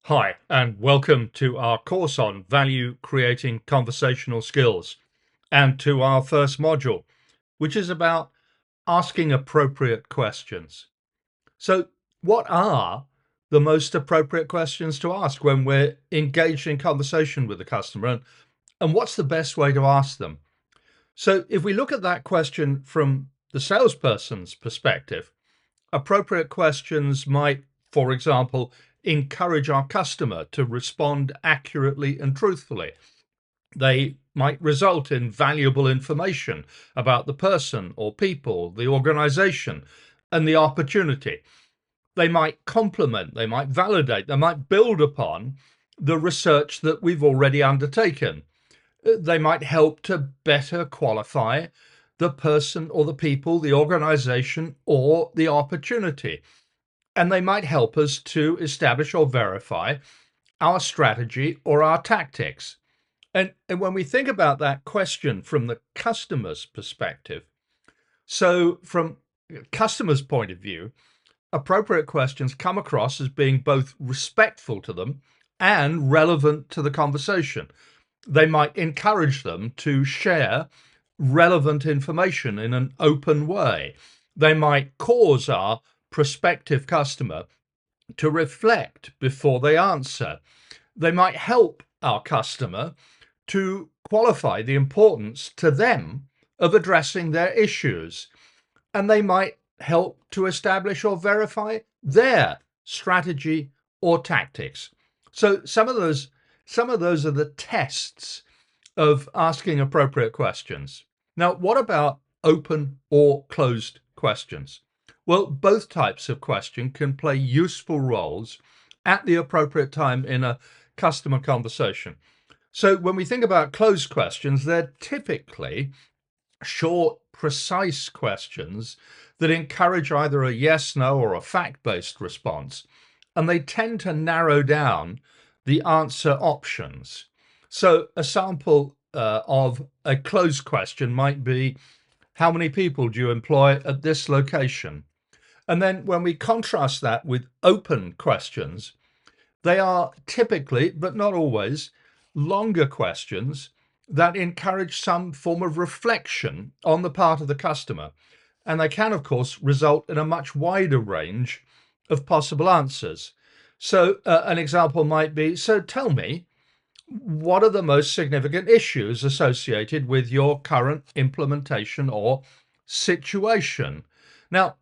Hi, and welcome to our course on value creating conversational skills and to our first module, which is about asking appropriate questions. So, what are the most appropriate questions to ask when we're engaged in conversation with the customer, and what's the best way to ask them? So, if we look at that question from the salesperson's perspective, appropriate questions might, for example, encourage our customer to respond accurately and truthfully. They might result in valuable information about the person or people, the organization, and the opportunity. They might complement, they might validate, they might build upon the research that we've already undertaken. They might help to better qualify the person or the people, the organization, or the opportunity. And they might help us to establish or verify our strategy or our tactics. And when we think about that question from the customer's perspective, so from customer's point of view, appropriate questions come across as being both respectful to them and relevant to the conversation. They might encourage them to share relevant information in an open way. They might cause our prospective customer to reflect before they answer. They might help our customer to qualify the importance to them of addressing their issues. And they might help to establish or verify their strategy or tactics. So some of those are the tests of asking appropriate questions. Now, what about open or closed questions? Well, both types of question can play useful roles at the appropriate time in a customer conversation. So when we think about closed questions, they're typically short, precise questions that encourage either a yes, no, or a fact-based response. And they tend to narrow down the answer options. So a sample of a closed question might be, how many people do you employ at this location? And then when we contrast that with open questions, they are typically, but not always, longer questions that encourage some form of reflection on the part of the customer. And they can, of course, result in a much wider range of possible answers. So, an example might be, so tell me, what are the most significant issues associated with your current implementation or situation? Now,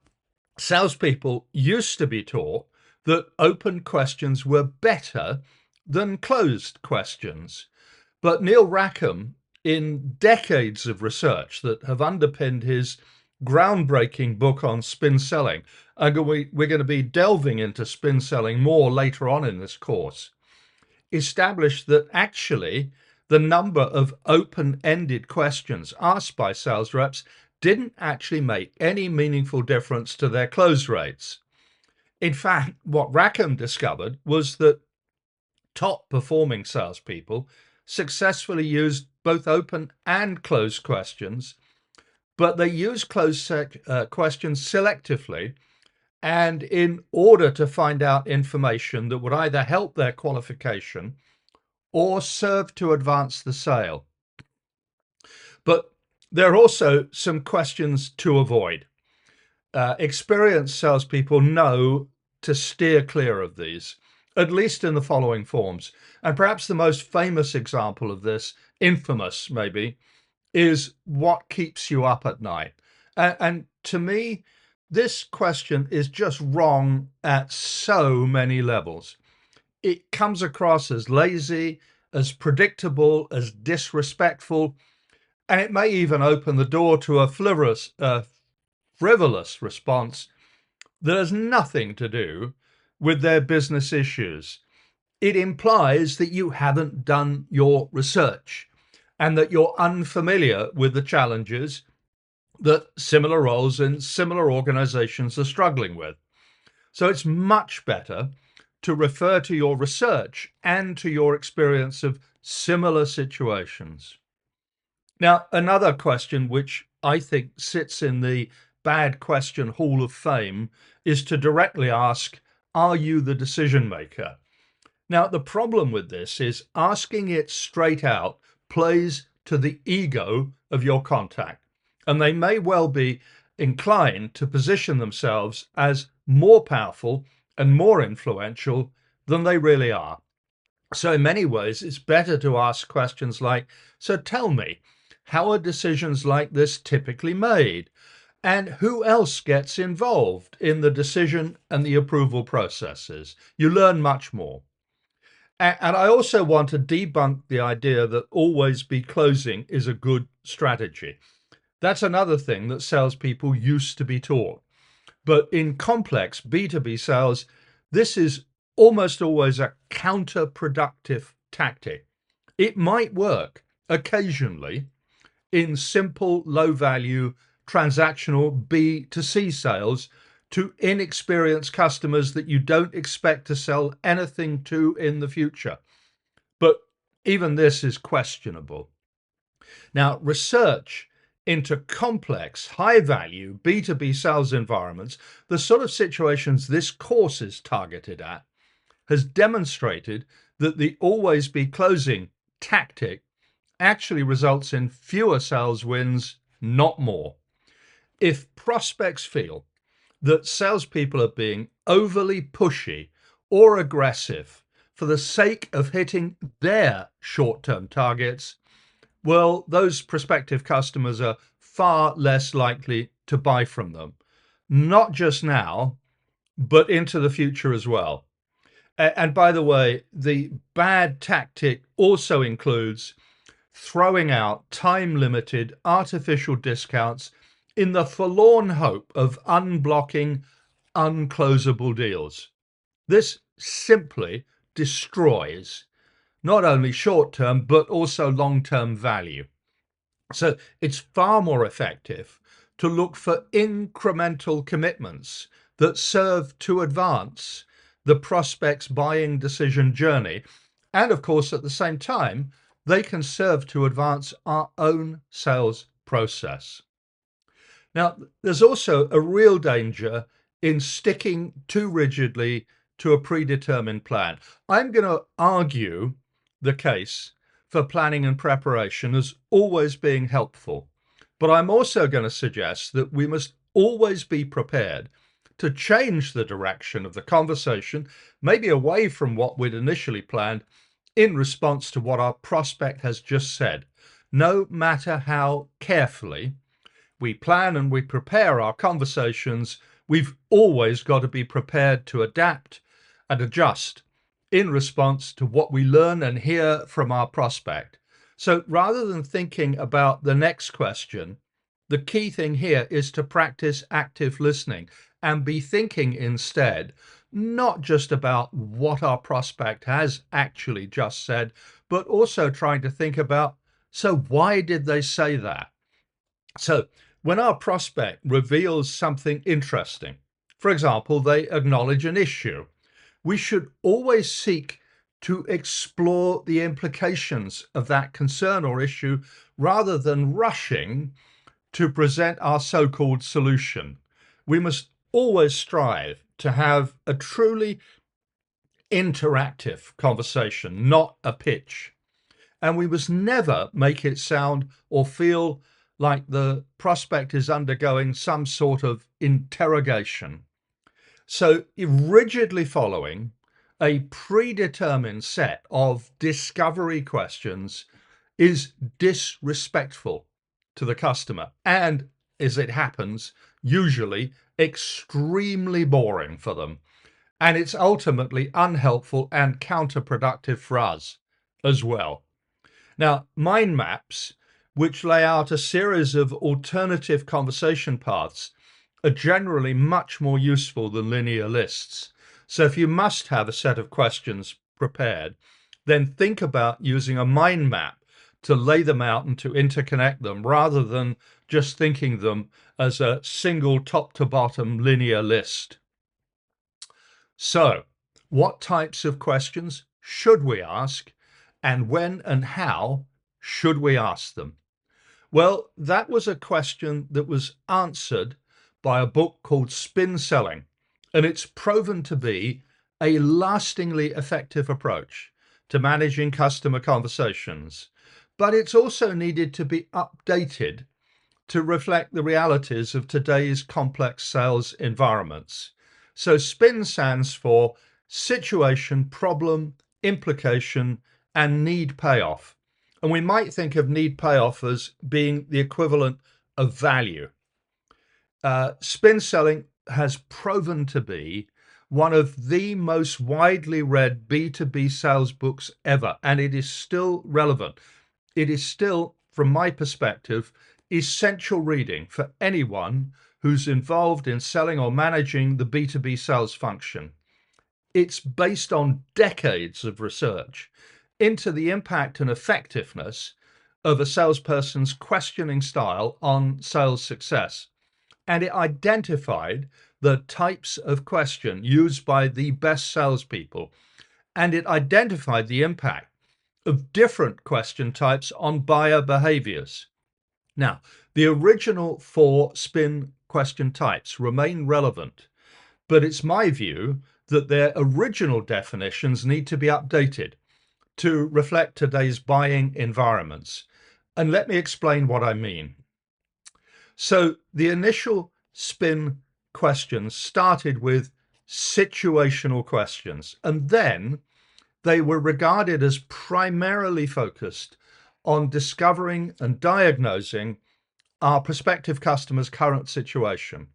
salespeople used to be taught that open questions were better than closed questions. But Neil Rackham, in decades of research that have underpinned his groundbreaking book on spin selling, and we're going to be delving into spin selling more later on in this course, established that actually the number of open-ended questions asked by sales reps didn't actually make any meaningful difference to their close rates. In fact, what Rackham discovered was that top performing salespeople successfully used both open and closed questions, but they used questions selectively and in order to find out information that would either help their qualification or serve to advance the sale. But there are also some questions to avoid. Experienced salespeople know to steer clear of these, at least in the following forms. And perhaps the most famous example of this, infamous maybe, is what keeps you up at night? And to me, this question is just wrong at so many levels. It comes across as lazy, as predictable, as disrespectful, and it may even open the door to a frivolous response that has nothing to do with their business issues. It implies that you haven't done your research and that you're unfamiliar with the challenges that similar roles in similar organizations are struggling with. So it's much better to refer to your research and to your experience of similar situations. Now, another question which I think sits in the bad question hall of fame is to directly ask, are you the decision maker? Now, the problem with this is asking it straight out plays to the ego of your contact, and they may well be inclined to position themselves as more powerful and more influential than they really are. So, in many ways, it's better to ask questions like, so tell me, how are decisions like this typically made? And who else gets involved in the decision and the approval processes? You learn much more. And I also want to debunk the idea that always be closing is a good strategy. That's another thing that salespeople used to be taught. But in complex B2B sales, this is almost always a counterproductive tactic. It might work occasionally in simple, low value, transactional B2C sales to inexperienced customers that you don't expect to sell anything to in the future. But even this is questionable. Now, research into complex, high value B2B sales environments, the sort of situations this course is targeted at, has demonstrated that the always be closing tactic actually results in fewer sales wins, not more. If prospects feel that salespeople are being overly pushy or aggressive for the sake of hitting their short term targets, well, those prospective customers are far less likely to buy from them, not just now, but into the future as well. And by the way, the bad tactic also includes throwing out time limited artificial discounts in the forlorn hope of unblocking unclosable deals. This simply destroys not only short term, but also long term value. So it's far more effective to look for incremental commitments that serve to advance the prospect's buying decision journey. And of course, at the same time, they can serve to advance our own sales process. Now, there's also a real danger in sticking too rigidly to a predetermined plan. I'm going to argue the case for planning and preparation as always being helpful, but I'm also going to suggest that we must always be prepared to change the direction of the conversation, maybe away from what we'd initially planned, in response to what our prospect has just said, no matter how carefully we plan and we prepare our conversations. We've always got to be prepared to adapt and adjust in response to what we learn and hear from our prospect. So rather than thinking about the next question, the key thing here is to practice active listening and be thinking instead, not just about what our prospect has actually just said, but also trying to think about, so why did they say that? So when our prospect reveals something interesting, for example, they acknowledge an issue, we should always seek to explore the implications of that concern or issue rather than rushing to present our so-called solution. We must always strive to have a truly interactive conversation, not a pitch. And we must never make it sound or feel like the prospect is undergoing some sort of interrogation. So, rigidly following a predetermined set of discovery questions is disrespectful to the customer and, as it happens, usually extremely boring for them. And it's ultimately unhelpful and counterproductive for us as well. Now, mind maps, which lay out a series of alternative conversation paths, are generally much more useful than linear lists. So if you must have a set of questions prepared, then think about using a mind map to lay them out and to interconnect them rather than just thinking them as a single top to bottom linear list. So, what types of questions should we ask, and when and how should we ask them? Well, that was a question that was answered by a book called Spin Selling, and it's proven to be a lastingly effective approach to managing customer conversations, but it's also needed to be updated to reflect the realities of today's complex sales environments. So SPIN stands for situation, problem, implication, and need payoff. And we might think of need payoff as being the equivalent of value. Spin selling has proven to be one of the most widely read B2B sales books ever, and it is still relevant. It is still, from my perspective, essential reading for anyone who's involved in selling or managing the B2B sales function. It's based on decades of research into the impact and effectiveness of a salesperson's questioning style on sales success. And it identified the types of question used by the best salespeople. And it identified the impact of different question types on buyer behaviors. Now, the original 4 spin question types remain relevant, but it's my view that their original definitions need to be updated to reflect today's buying environments. And let me explain what I mean. So the initial spin questions started with situational questions, and then they were regarded as primarily focused on discovering and diagnosing our prospective customers' current situation.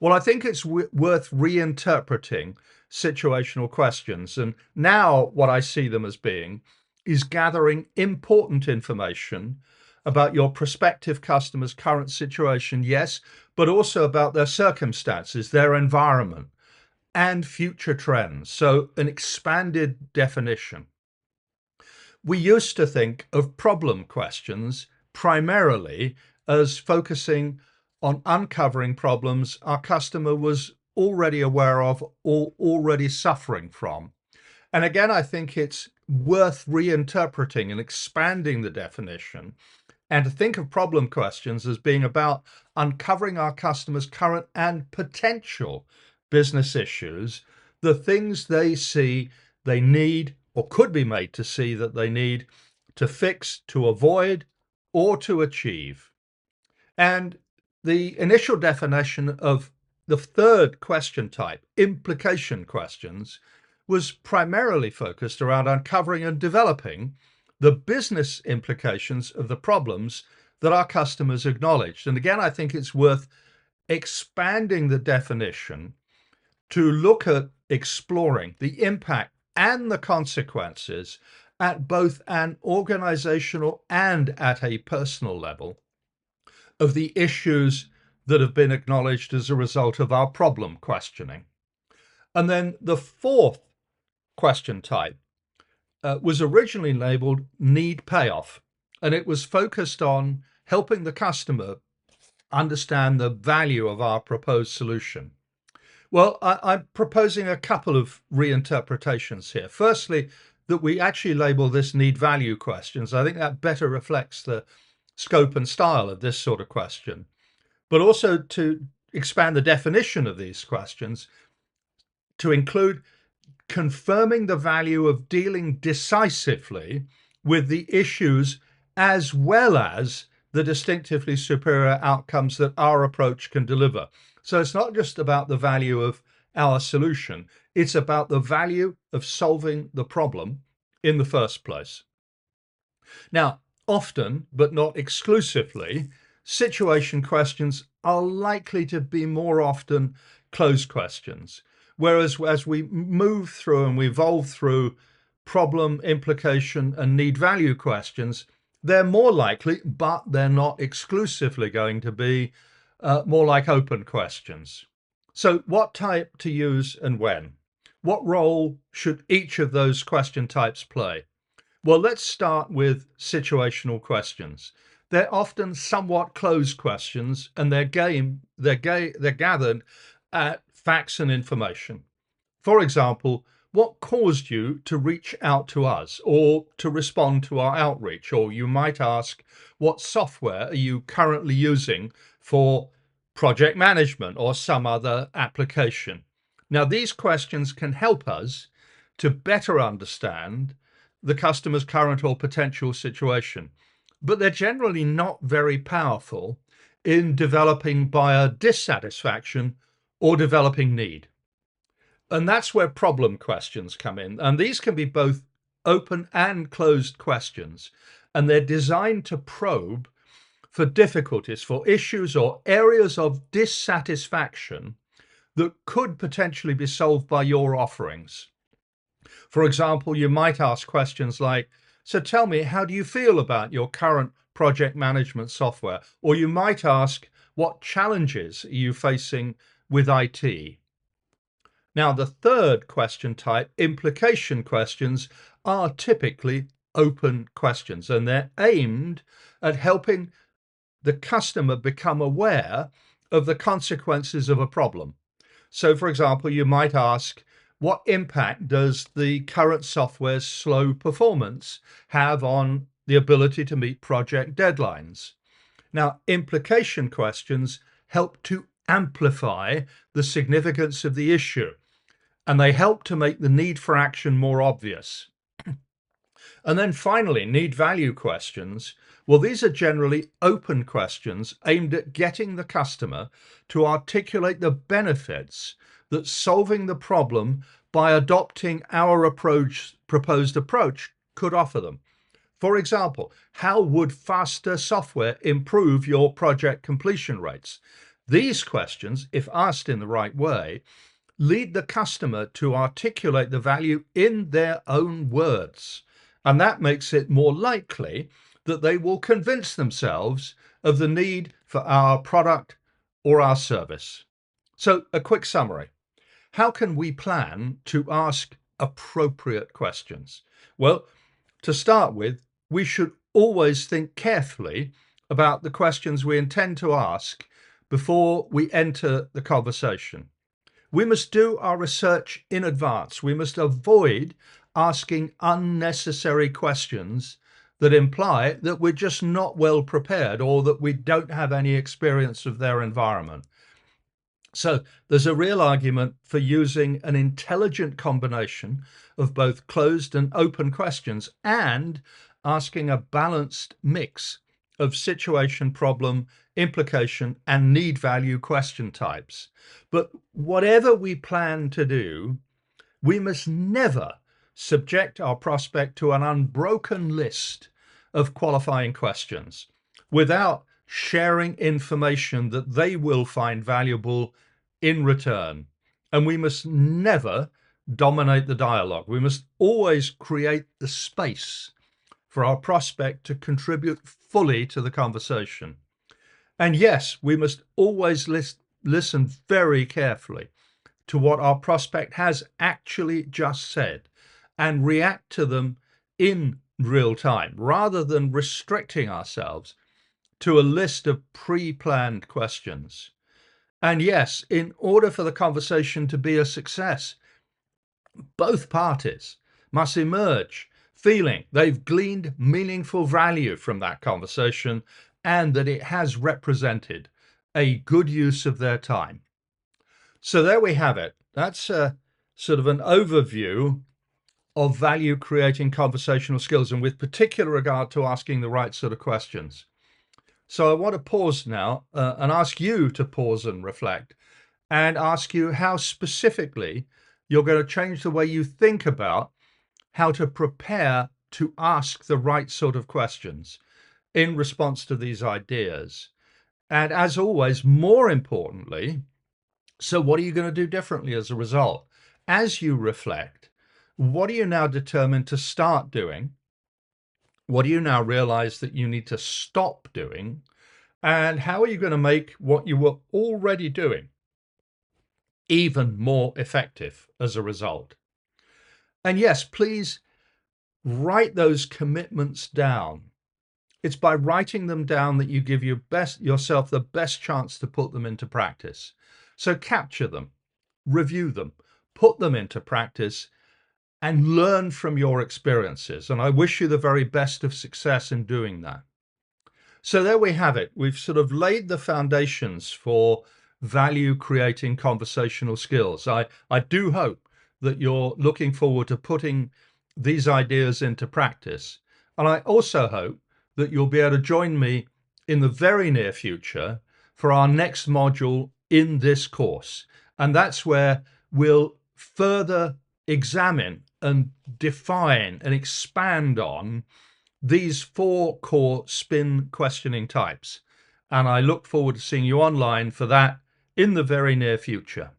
Well, I think it's worth reinterpreting situational questions. And now, what I see them as being is gathering important information about your prospective customer's current situation, yes, but also about their circumstances, their environment, and future trends. So, an expanded definition. We used to think of problem questions primarily as focusing on uncovering problems our customer was already aware of or already suffering from. And again, I think it's worth reinterpreting and expanding the definition and to think of problem questions as being about uncovering our customers' current and potential business issues, the things they see they need or could be made to see that they need to fix, to avoid, or to achieve. And the initial definition of the third question type, implication questions, was primarily focused around uncovering and developing the business implications of the problems that our customers acknowledged. And again, I think it's worth expanding the definition to look at exploring the impact and the consequences at both an organizational and at a personal level of the issues that have been acknowledged as a result of our problem questioning. And then the fourth question type was originally labeled need payoff, and it was focused on helping the customer understand the value of our proposed solution. Well, I'm proposing a couple of reinterpretations here. Firstly, that we actually label this need value questions. I think that better reflects the scope and style of this sort of question, but also to expand the definition of these questions to include confirming the value of dealing decisively with the issues as well as the distinctively superior outcomes that our approach can deliver. So it's not just about the value of our solution, it's about the value of solving the problem in the first place. Now, often, but not exclusively, situation questions are likely to be more often closed questions. Whereas as we move through and we evolve through problem, implication, and need value questions, they're more likely, but they're not exclusively going to be more like open questions. So what type to use and when? What role should each of those question types play? Well, let's start with situational questions. They're often somewhat closed questions, and they're gathered at facts and information. For example, what caused you to reach out to us or to respond to our outreach? Or you might ask, what software are you currently using for project management or some other application? Now, these questions can help us to better understand the customer's current or potential situation, but they're generally not very powerful in developing buyer dissatisfaction or developing need. And that's where problem questions come in. And these can be both open and closed questions. And they're designed to probe for difficulties, for issues or areas of dissatisfaction that could potentially be solved by your offerings. For example, you might ask questions like, so tell me, how do you feel about your current project management software? Or you might ask, what challenges are you facing with IT? Now, the third question type, implication questions, are typically open questions, and they're aimed at helping the customer become aware of the consequences of a problem. So, for example, you might ask, what impact does the current software's slow performance have on the ability to meet project deadlines? Now, implication questions help to amplify the significance of the issue, and they help to make the need for action more obvious. And then finally, need value questions. Well, these are generally open questions aimed at getting the customer to articulate the benefits that solving the problem by adopting our proposed approach could offer them. For example, how would faster software improve your project completion rates? These questions, if asked in the right way, lead the customer to articulate the value in their own words. And that makes it more likely that they will convince themselves of the need for our product or our service. So, a quick summary. How can we plan to ask appropriate questions? Well, to start with, we should always think carefully about the questions we intend to ask before we enter the conversation. We must do our research in advance. We must avoid asking unnecessary questions that imply that we're just not well prepared or that we don't have any experience of their environment. So there's a real argument for using an intelligent combination of both closed and open questions and asking a balanced mix of situation, problem, implication, and need value question types. But whatever we plan to do, we must never subject our prospect to an unbroken list of qualifying questions without sharing information that they will find valuable in return. And we must never dominate the dialogue. We must always create the space for our prospect to contribute fully to the conversation. And yes, we must always listen very carefully to what our prospect has actually just said and react to them in real time rather than restricting ourselves to a list of pre-planned questions. And yes, in order for the conversation to be a success, both parties must emerge feeling they've gleaned meaningful value from that conversation and that it has represented a good use of their time. So there we have it. That's a sort of an overview of value creating conversational skills, and with particular regard to asking the right sort of questions. So I want to pause now and ask you to pause and reflect and ask you how specifically you're going to change the way you think about how to prepare to ask the right sort of questions in response to these ideas. And as always, more importantly, so what are you going to do differently as a result? As you reflect, what are you now determined to start doing? What do you now realize that you need to stop doing? And how are you going to make what you were already doing even more effective as a result? And yes, please write those commitments down. It's by writing them down that you give yourself the best chance to put them into practice. So capture them, review them, put them into practice, and learn from your experiences. And I wish you the very best of success in doing that. So there we have it. We've sort of laid the foundations for value creating conversational skills. I do hope that you're looking forward to putting these ideas into practice. And I also hope that you'll be able to join me in the very near future for our next module in this course. And that's where we'll further examine and define and expand on these 4 core spin questioning types. And I look forward to seeing you online for that in the very near future.